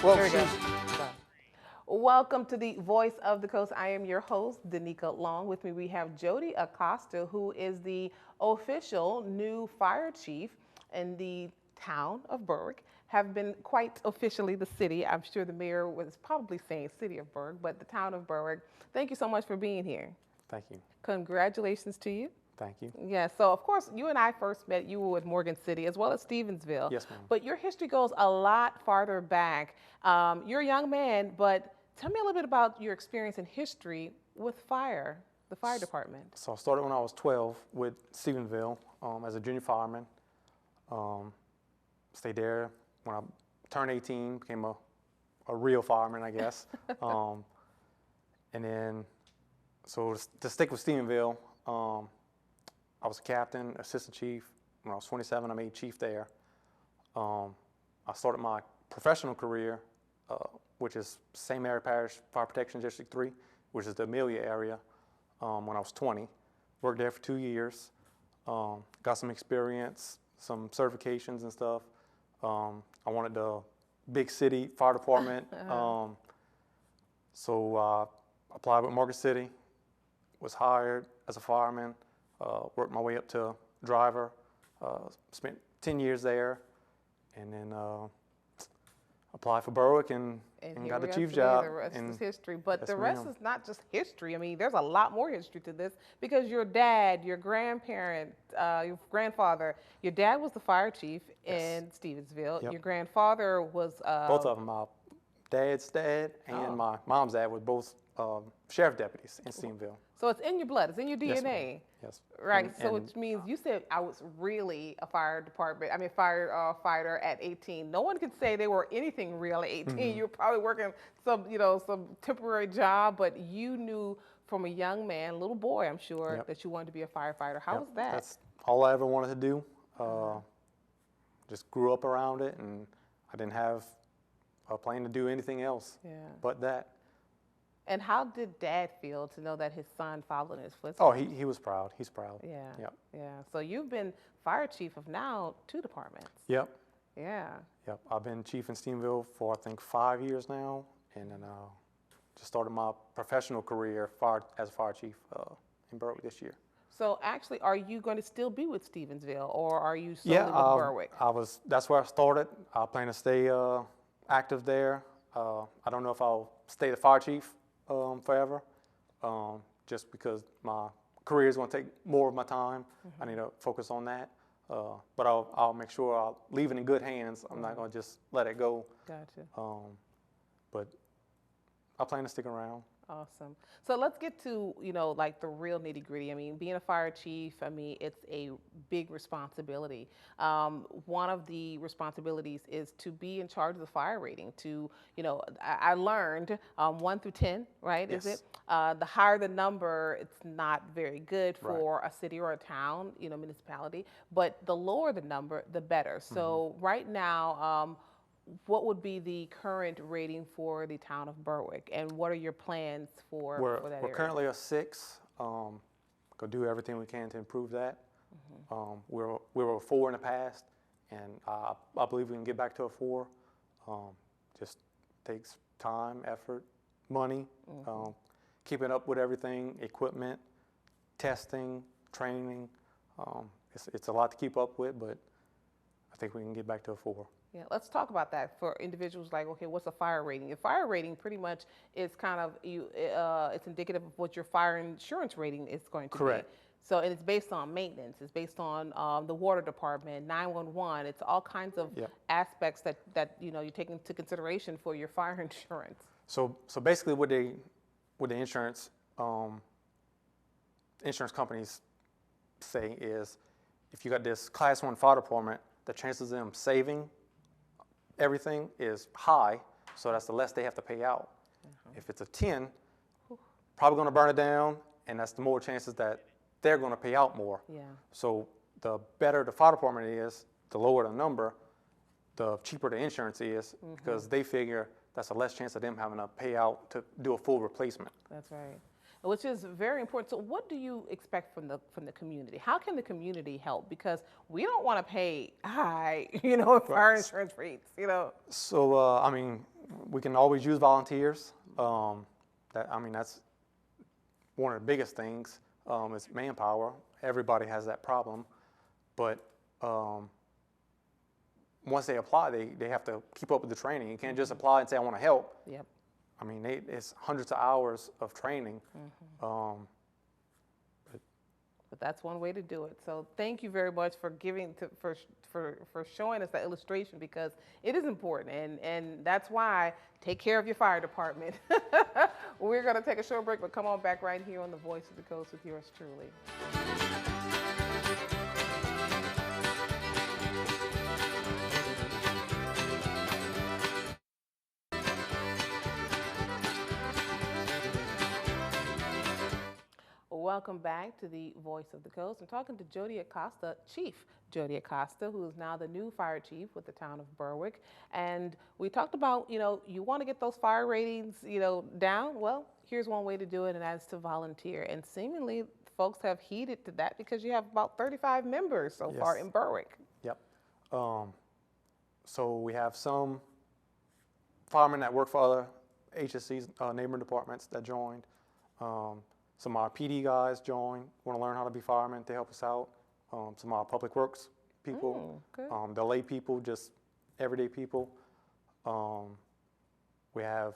Well, There we go. she's Welcome to the Voice of the Coast. I am your host, Danica Long. With me, we have Jody Acosta, who is the official new fire chief in the town of Berwick. Have been quite officially the city. I'm sure the mayor was probably saying city of Berwick, but the town of Berwick. Thank you so much for being here. Thank you. Congratulations to you. Thank you. Yeah, so of course, you and I first met, you were with Morgan City as well as Stevensville. Yes, ma'am. But your history goes a lot farther back. You're a young man, but tell me a little bit about your experience in history with fire, the fire department. So I started when I was 12 with Stephenville as a junior fireman. Stayed there when I turned 18, became a real fireman, I guess. And then, so to stick with Stephenville, I was a captain, assistant chief. When I was 27, I made chief there. I started my professional career, which is St. Mary Parish Fire Protection District 3, which is the Amelia area, when I was 20. Worked there for 2 years. Got some experience, some certifications and stuff. I wanted the big city fire department. So I applied with Morgan City, was hired as a fireman. Worked my way up to driver, spent 10 years there, and then applied for Berwick and got the chief job. The rest is history, but yes, the rest ma'am. is not just history. I mean, there's a lot more history to this because your dad, your grandparent, your grandfather, your dad was the fire chief in Stevensville. Yep. Your grandfather was Both of them, my dad's dad and my mom's dad were both sheriff deputies in Stevensville. So it's in your blood, it's in your Yes, DNA. ma'am. Yes. Right, so which means you said I was really a fire fighter at 18. No one could say they were anything real at 18. You were probably working some temporary job, but you knew from a young man, little boy, I'm sure, Yep. that you wanted to be a firefighter. How was that? That's all I ever wanted to do. Just grew up around it, and I didn't have a plan to do anything else but that. And how did Dad feel to know that his son followed in his footsteps? Oh, he was proud. He's proud. Yeah. Yep. Yeah. So you've been fire chief of now 2 departments. Yep. Yeah. Yep. I've been chief in Stevensville for I think 5 years now, and then just started my professional career as a fire chief in Berwick this year. So actually, are you going to still be with Stevensville, or are you solely with Berwick? That's where I started. I plan to stay active there. I don't know if I'll stay the fire chief forever, just because my career is going to take more of my time. I need to focus on that. But I'll make sure I'll leave it in good hands. I'm not going to just let it go. Gotcha. But I plan to stick around. Awesome. So let's get to, like the real nitty gritty. I mean, being a fire chief, I mean, it's a big responsibility. One of the responsibilities is to be in charge of the fire rating. I learned 1 through 10, right? Yes. Is it? The higher the number, it's not very good for Right. a city or a town, municipality. But the lower the number, the better. So right now, what would be the current rating for the town of Berwick, and what are your plans for that We're area? currently a 6. Gonna do everything we can to improve that. We were a 4 in the past, and I believe we can get back to a 4. Just takes time, effort, money, keeping up with everything, equipment, testing, training. It's a lot to keep up with, but I think we can get back to a 4. Yeah, let's talk about that for individuals. Like, okay, what's a fire rating? A fire rating pretty much is kind of it's indicative of what your fire insurance rating is going to Correct. be. So, and it's based on maintenance. It's based on the water department, 911. It's all kinds of aspects that you take into consideration for your fire insurance. So basically, what the insurance companies say is, if you got this Class 1 fire department, the chances of them saving everything is high, so that's the less they have to pay out. If it's a 10, probably going to burn it down, and that's the more chances that they're going to pay out more. Yeah. So the better the fire department is, the lower the number, the cheaper the insurance is, because they figure that's a less chance of them having to pay out to do a full replacement. That's right. Which is very important. So what do you expect from the community? How can the community help? Because we don't want to pay high, fire insurance rates, So, I mean, we can always use volunteers. That's one of the biggest things is manpower. Everybody has that problem, but once they apply, they have to keep up with the training. You can't just apply and say, I want to help. Yep. I mean, it's hundreds of hours of training. But that's one way to do it. So thank you very much for for showing us that illustration, because it is important, and that's why take care of your fire department. We're going to take a short break, but come on back right here on the Voice of the Coast with yours truly. Welcome back to the Voice of the Coast. I'm talking to Jody Acosta, Chief Jody Acosta, who is now the new fire chief with the town of Berwick. And we talked about, you want to get those fire ratings, down. Well, here's one way to do it, and that's to volunteer. And seemingly, folks have heeded to that, because you have about 35 members so far in Berwick. Yep. So we have some firemen that work for other HSCs, neighboring departments that joined. Some of our PD guys joined, want to learn how to be firemen to help us out. Some of our public works people, the lay people, just everyday people. We have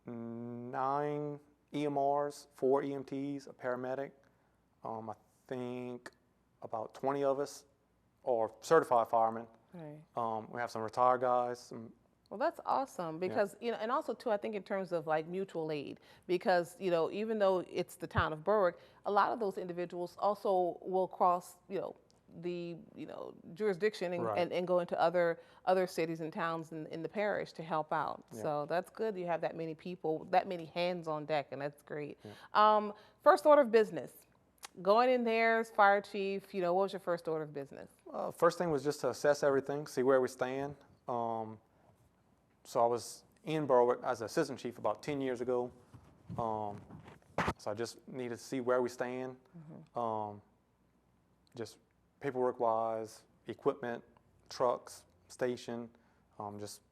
9 EMRs, 4 EMTs, a paramedic. I think about 20 of us are certified firemen. Right. We have some retired guys, Well, that's awesome, because, and also too, I think in terms of like mutual aid, because, even though it's the town of Berwick, a lot of those individuals also will cross, the, jurisdiction and go into other cities and towns in the parish to help out. Yeah. So that's good. You have that many people, that many hands on deck, and that's great. Yeah. First order of business, going in there as fire chief, what was your first order of business? First thing was just to assess everything, see where we stand. So I was in Berwick as an assistant chief about 10 years ago. So I just needed to see where we stand, just paperwork-wise, equipment, trucks, station, just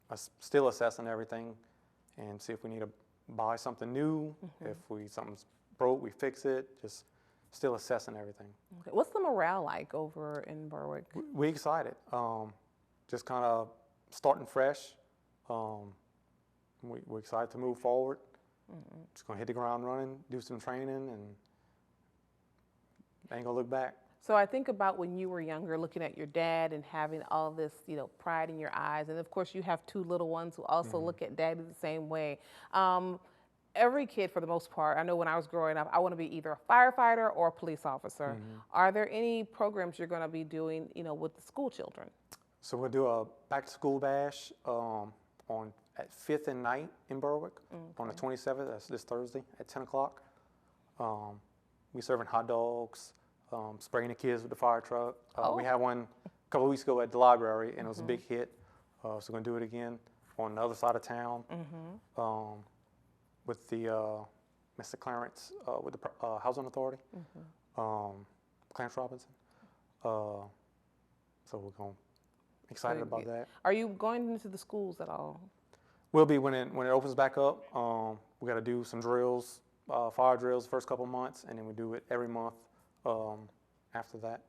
still assessing everything and see if we need to buy something new. If something's broke, we fix it, just still assessing everything. Okay. What's the morale like over in Berwick? We excited, just kind of starting fresh. We're excited to move forward. Just gonna hit the ground running, do some training, and ain't gonna look back. So I think about when you were younger, looking at your dad and having all this, pride in your eyes, and of course you have 2 little ones who also look at daddy the same way. Every kid, for the most part, I know when I was growing up, I want to be either a firefighter or a police officer. Are there any programs you're going to be doing, with the school children? So we'll do a back-to-school bash at 5th and 9th in Berwick on the 27th. That's this Thursday at 10 o'clock. We serving hot dogs, spraying the kids with the fire truck. We had one a couple of weeks ago at the library, and it was a big hit. So we're going to do it again on the other side of town with the Mr. Clarence with the Housing Authority, Clarence Robinson. So we're going excited about that. Are you going into the schools at all? We'll be when it opens back up. We got to do some drills, fire drills the first couple of months, and then we do it every month after that.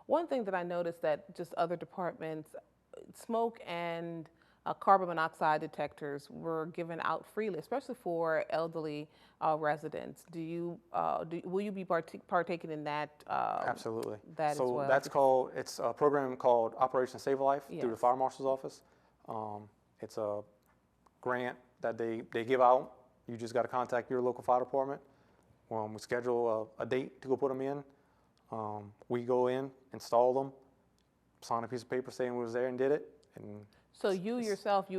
One thing that I noticed that just other departments, smoke and carbon monoxide detectors were given out freely, especially for elderly residents. Will you be partaking in that? Absolutely. That as well? So it's a program called Operation Save a Life through the Fire Marshal's Office. It's a grant that they give out. You just got to contact your local fire department. We schedule a date to go put them in. We go in, install them, sign a piece of paper saying we was there and did it. So you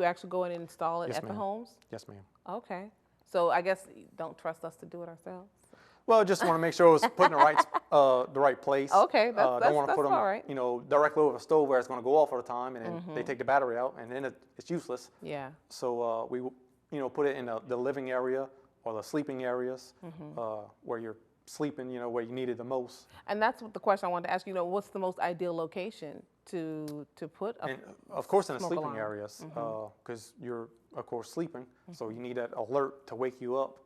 actually go in and install it at the homes? Yes, ma'am. Okay. So I guess you don't trust us to do it ourselves? Well, just want to make sure it was put in the right place. Okay, don't want to put them, all right. Directly over the stove where it's going to go off all the time, and then they take the battery out, and then it's useless. Yeah. So we, put it in the living area or the sleeping areas where your sleeping, where you need it the most. And that's what the question I wanted to ask you. What's the most ideal location to put a And of course, in the smoke sleeping alarm? areas, because you're of course sleeping, so you need that alert to wake you up.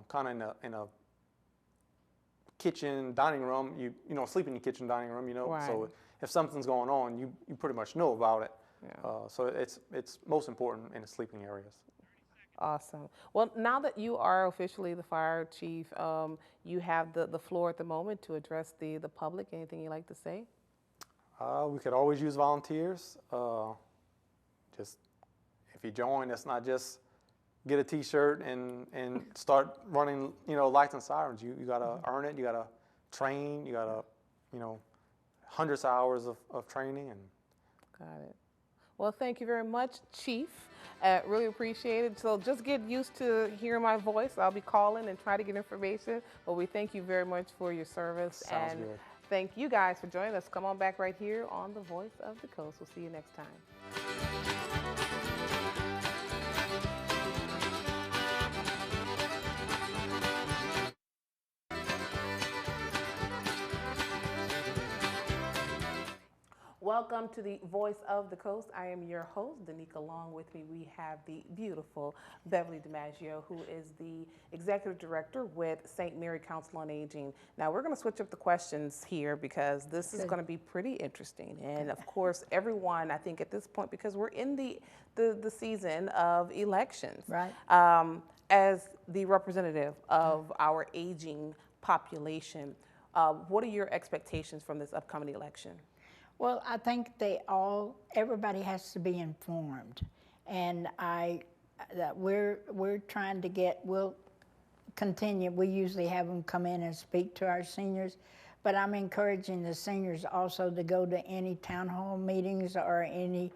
Kind of in a kitchen, dining room. You sleep in your kitchen, dining room. Right. So if something's going on, you pretty much know about it. Yeah. So it's most important in the sleeping areas. Awesome. Well, now that you are officially the fire chief, you have the floor at the moment to address the public. Anything you'd like to say? We could always use volunteers. Just if you join, it's not just get a T-shirt and start running, lights and sirens. You gotta earn it. You gotta train. You gotta, hundreds of hours of training. And Got it. Well, thank you very much, Chief. Really appreciate it. So just get used to hearing my voice. I'll be calling and try to get information. But we thank you very much for your service. Sounds and good. Thank you guys for joining us. Come on back right here on The Voice of the Coast. We'll see you next time. Welcome to the Voice of the Coast. I am your host, Danica. Along with me, we have the beautiful Beverly Domengeaux, who is the Executive Director with St. Mary Council on Aging. Now, we're going to switch up the questions here because this is going to be pretty interesting. And of course, everyone, I think at this point, because we're in the season of elections. Right. As the representative of our aging population, what are your expectations from this upcoming election? Well, I think everybody has to be informed, and we're trying to we'll continue. We usually have them come in and speak to our seniors, but I'm encouraging the seniors also to go to any town hall meetings or any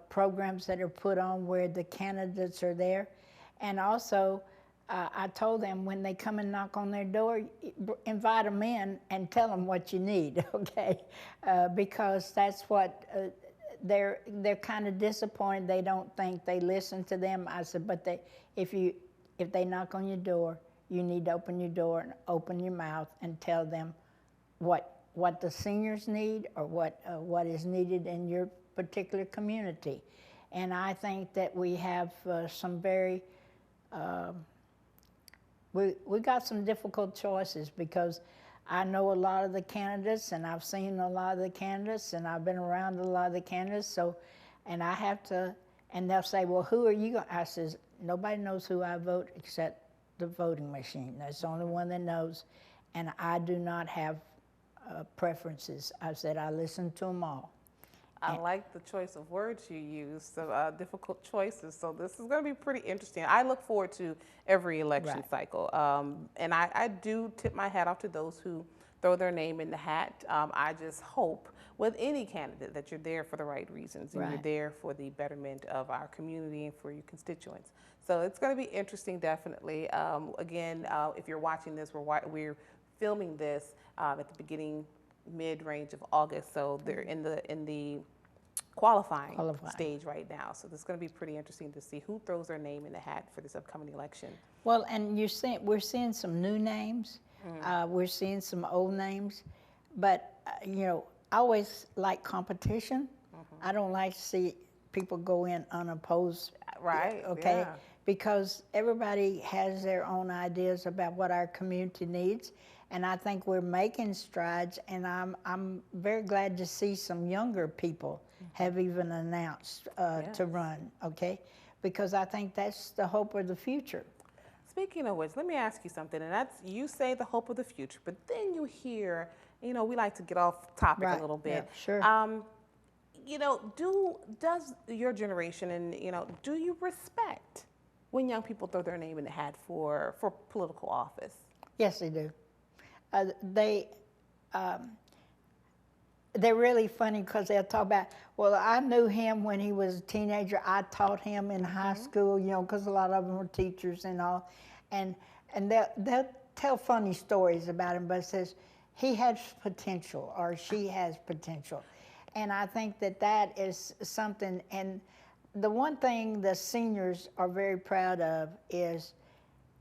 programs that are put on where the candidates are there, and also. I told them when they come and knock on their door, invite them in and tell them what you need, okay? Because that's what they're kind of disappointed. They don't think they listen to them. I said, but if they knock on your door, you need to open your door and open your mouth and tell them what the seniors need or what is needed in your particular community. And I think that we have some very we got some difficult choices because I know a lot of the candidates and I've seen a lot of the candidates and I've been around a lot of the candidates. And I have to, and they'll say, well, who are you going to? I says, nobody knows who I vote except the voting machine. That's the only one that knows. And I do not have preferences. I said, I listen to them all. I like the choice of words you used, so difficult choices. So this is going to be pretty interesting. I look forward to every election cycle. And I do tip my hat off to those who throw their name in the hat. I just hope with any candidate that you're there for the right reasons and you're there for the betterment of our community and for your constituents. So it's going to be interesting, definitely. Again, if you're watching this, we're filming this at the beginning mid-range of August, so they're in the qualifying stage right now. So this is going to be pretty interesting to see who throws their name in the hat for this upcoming election. Well, and we're seeing some new names, we're seeing some old names, but I always like competition. I don't like to see people go in unopposed. Right. Okay. Yeah. Because everybody has their own ideas about what our community needs. And I think we're making strides, and I'm very glad to see some younger people have even announced to run, okay? Because I think that's the hope of the future. Speaking of which, let me ask you something, and that's, you say the hope of the future, but then you hear, we like to get off topic a little bit. Yeah, sure. Does your generation and, do you respect when young people throw their name in the hat for political office? Yes, they do. They're really funny because they'll talk about, well, I knew him when he was a teenager. I taught him in high school, because a lot of them were teachers and all. And they'll tell funny stories about him, but it says he has potential or she has potential. And I think that is something. And the one thing the seniors are very proud of is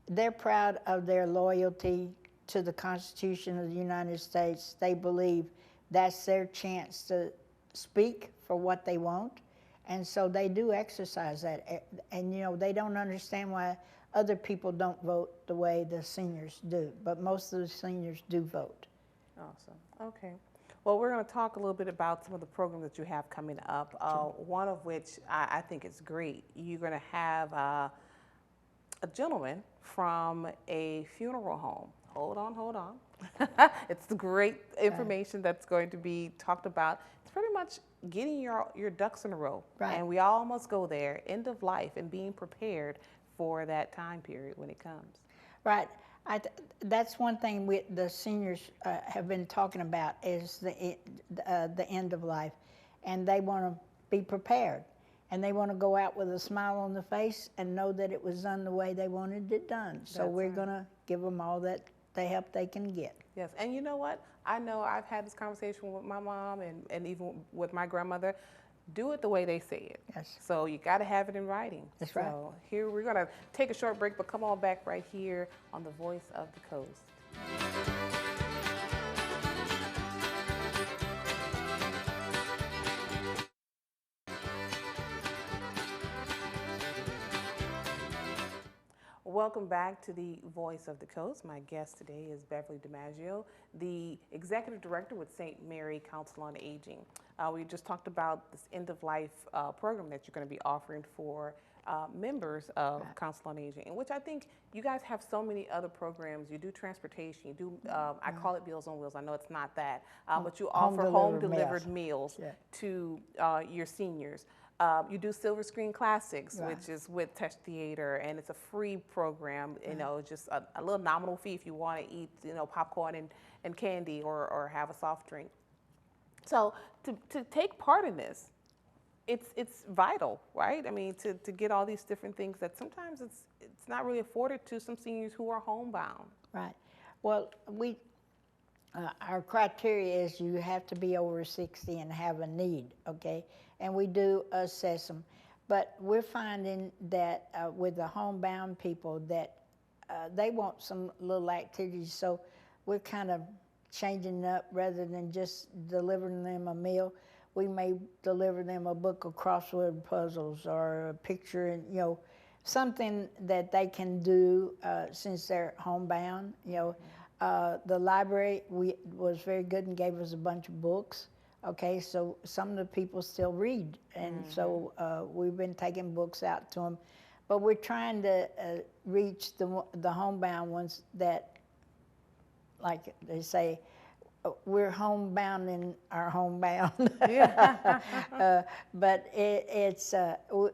they're proud of their loyalty to the Constitution of the United States. They believe that's their chance to speak for what they want. And so they do exercise that. And, you know, they don't understand why other people don't vote the way the seniors do. But most of the seniors do vote. Awesome. Okay. Well, we're going to talk a little bit about some of the programs that you have coming up, one of which I think is great. You're going to have a gentleman from a funeral home. Hold on. It's the great information that's going to be talked about. It's pretty much getting your ducks in a row. Right. And we all must go there, end of life, and being prepared for that time period when it comes. Right. That's one thing the seniors have been talking about is the end of life. And they want to be prepared. And they want to go out with a smile on the face and know that it was done the way they wanted it done. So we're going to give them all that the help they can get. Yes, and you know what? I know I've had this conversation with my mom and even with my grandmother. Do it the way they say it. Yes. So you got to have it in writing. That's right. So here we're going to take a short break, but come on back right here on the Voice of the Coast. Welcome back to the Voice of the Coast. My guest today is Beverly Domengeaux, the Executive Director with St. Mary Council on Aging. We just talked about this end-of-life program that you're going to be offering for members of Council on Aging, in which I think you guys have so many other programs. You do transportation, you do, I call it Meals on Wheels. I know it's not that, but you offer home-delivered meals to your seniors. You do Silver Screen Classics, which is with Touch Theater, and it's a free program, you know, just a little nominal fee if you want to eat, you know, popcorn and candy or have a soft drink. So to take part in this, it's vital, right? I mean, to get all these different things that sometimes it's not really afforded to some seniors who are homebound. Right. Well, our criteria is you have to be over 60 and have a need, okay? And we do assess them. But we're finding that with the homebound people that they want some little activities, so we're kind of changing up rather than just delivering them a meal. We may deliver them a book of crossword puzzles or a picture, and you know, something that they can do since they're homebound. You know, the library was very good and gave us a bunch of books. Okay, so some of the people still read, and so we've been taking books out to them, but we're trying to reach the homebound ones that, like they say, we're homebound in our homebound. But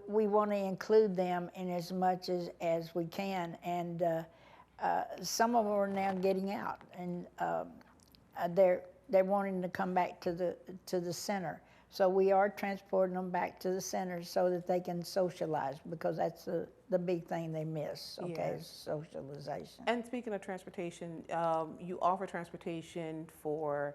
we want to include them in as much as we can, and some of them are now getting out, and they're wanting to come back to the center. So we are transporting them back to the center so that they can socialize, because that's the big thing they miss, okay, is socialization. And speaking of transportation, you offer transportation for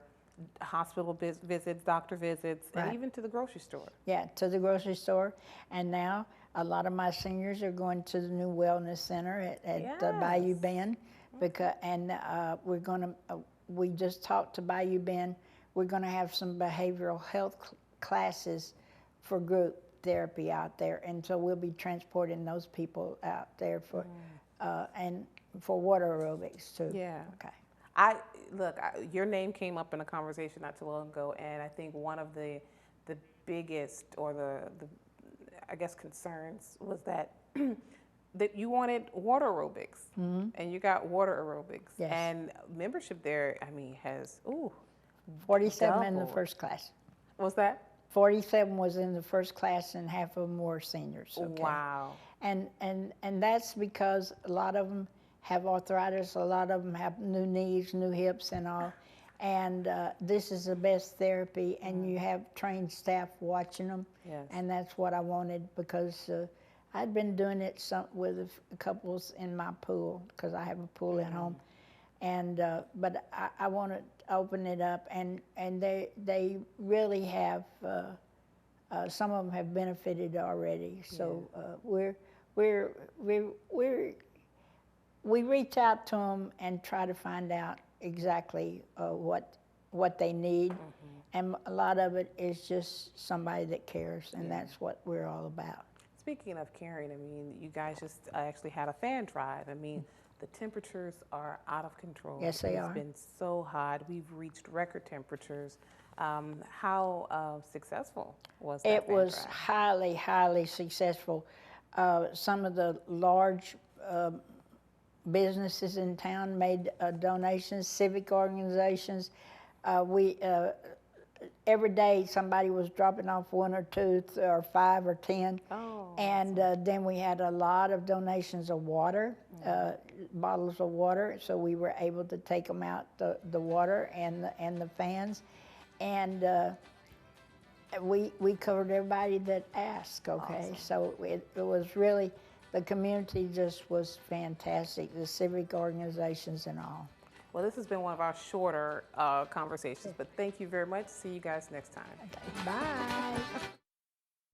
hospital visits, doctor visits, and even to the grocery store. Yeah, to the grocery store. And now a lot of my seniors are going to the new wellness center at Bayou Bend, because, and we just talked to Bayou Bend. We're going to have some behavioral health classes for group therapy out there, and so we'll be transporting those people out there for and for water aerobics too. Yeah. Okay. Your name came up in a conversation not too long ago, and I think one of the biggest, or the I guess concerns, was that that you wanted water aerobics, and you got water aerobics, and membership there, I mean, has 47 in the first class. Was that? 47 was in the first class, and half of them were seniors. Okay? Wow. And that's because a lot of them have arthritis, a lot of them have new knees, new hips and all, and this is the best therapy, and you have trained staff watching them, and that's what I wanted, because I'd been doing it with a couples in my pool, because I have a pool at home, and but I want to open it up, and they really have. Some of them have benefited already, so we're we reach out to them and try to find out exactly what they need. And a lot of it is just somebody that cares, and that's what we're all about. Speaking of caring, I mean, you guys just actually had a fan drive. I mean, the temperatures are out of control. Yes, they are. It's been so hot. We've reached record temperatures. How successful was that It fan was drive? highly, highly successful. Some of the large businesses in town made donations, civic organizations. Every day somebody was dropping off 1 or 2 or 5 or 10. Oh, and then we had a lot of donations of water, bottles of water, so we were able to take them out, the water and the fans. And we covered everybody that asked, okay? So it was really, the community just was fantastic, the civic organizations and all. Well, this has been one of our shorter conversations, but thank you very much. See you guys next time. Okay, bye.